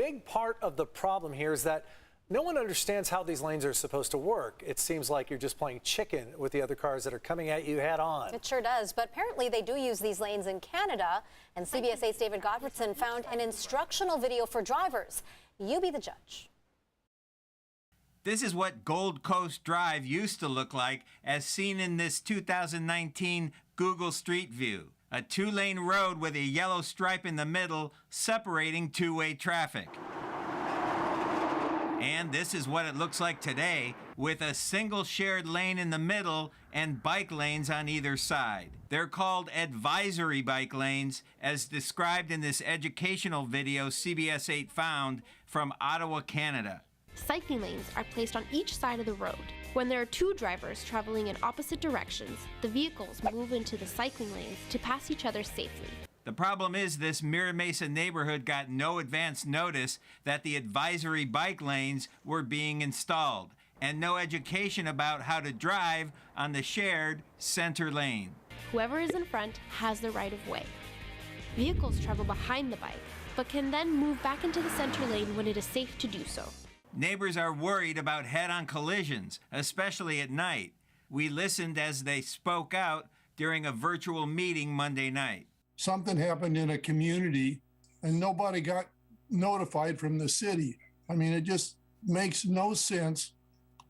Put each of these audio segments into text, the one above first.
big part of the problem here is that no one understands how these lanes are supposed to work. It seems like you're just playing chicken with the other cars that are coming at you head on. It sure does, but apparently they do use these lanes in Canada, and CBS 8's David Gottfredson found an instructional video for drivers. You be the judge. This is what Gold Coast Drive used to look like as seen in this 2019 Google Street View. A two-lane road with a yellow stripe in the middle separating two-way traffic. And this is what it looks like today, with a single shared lane in the middle and bike lanes on either side. They're called advisory bike lanes, as described in this educational video CBS 8 found from Ottawa, Canada. Cycling lanes are placed on each side of the road. When there are two drivers traveling in opposite directions, the vehicles move into the cycling lanes to pass each other safely. The problem is this Mira Mesa neighborhood got no advance notice that the advisory bike lanes were being installed, and no education about how to drive on the shared center lane. Whoever is in front has the right of way. Vehicles travel behind the bike, but can then move back into the center lane when it is safe to do so. Neighbors are worried about head-on collisions, especially at night. We listened as they spoke out during a virtual meeting Monday night. Something happened in a community and nobody got notified from the city. I mean, it just makes no sense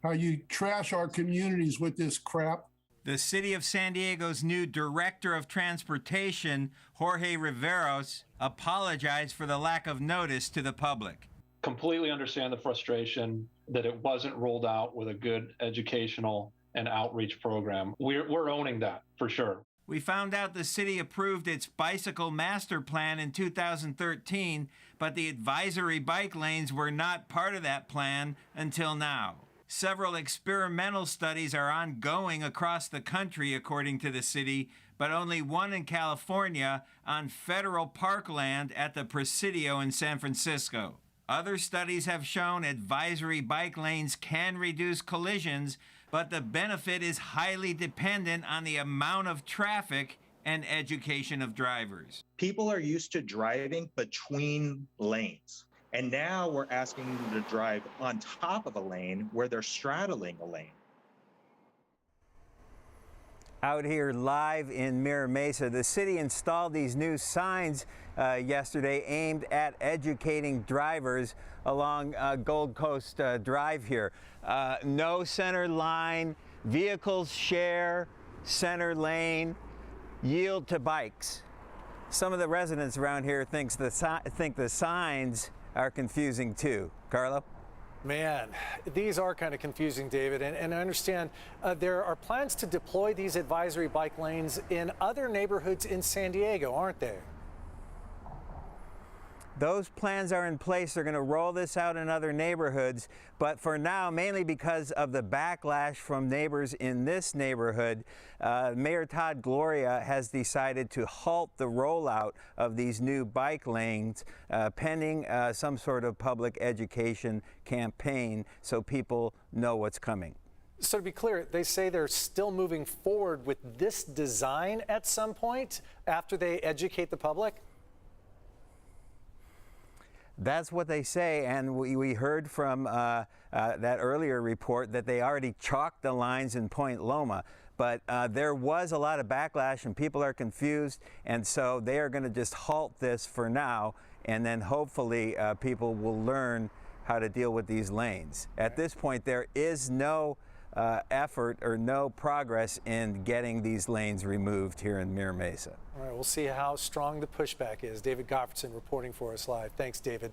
how you trash our communities with this crap. The City of San Diego's new Director of Transportation, Jorge Riveros, apologized for the lack of notice to the public. Completely understand the frustration that it wasn't rolled out with a good educational and outreach program. We're owning that for sure. We found out the city approved its bicycle master plan in 2013, but the advisory bike lanes were not part of that plan until now. Several experimental studies are ongoing across the country, according to the city, but only one in California on federal parkland at the Presidio in San Francisco. Other studies have shown advisory bike lanes can reduce collisions, but the benefit is highly dependent on the amount of traffic and education of drivers. People are used to driving between lanes, and now we're asking them to drive on top of a lane where they're straddling a lane. Out here live in Mira Mesa, the city installed these new signs yesterday aimed at educating drivers along Gold Coast Drive here. No center line, vehicles share, center lane, yield to bikes. Some of the residents around here think the signs are confusing too. Carlo? Man, these are kind of confusing, David, and I understand there are plans to deploy these advisory bike lanes in other neighborhoods in San Diego, aren't there? Those plans are in place. They're going to roll this out in other neighborhoods, but for now, mainly because of the backlash from neighbors in this neighborhood, Mayor Todd Gloria has decided to halt the rollout of these new bike lanes pending some sort of public education campaign so people know what's coming. So to be clear, they say they're still moving forward with this design at some point after they educate the public? That's what they say, and we heard from that earlier report that they already chalked the lines in Point Loma, but there was a lot of backlash and people are confused, and so they are going to just halt this for now, and then hopefully people will learn how to deal with these lanes. At this point, there is no effort or no progress in getting these lanes removed here in Mira Mesa. All right, we'll see how strong the pushback is. David Gottfredson reporting for us live. Thanks, David.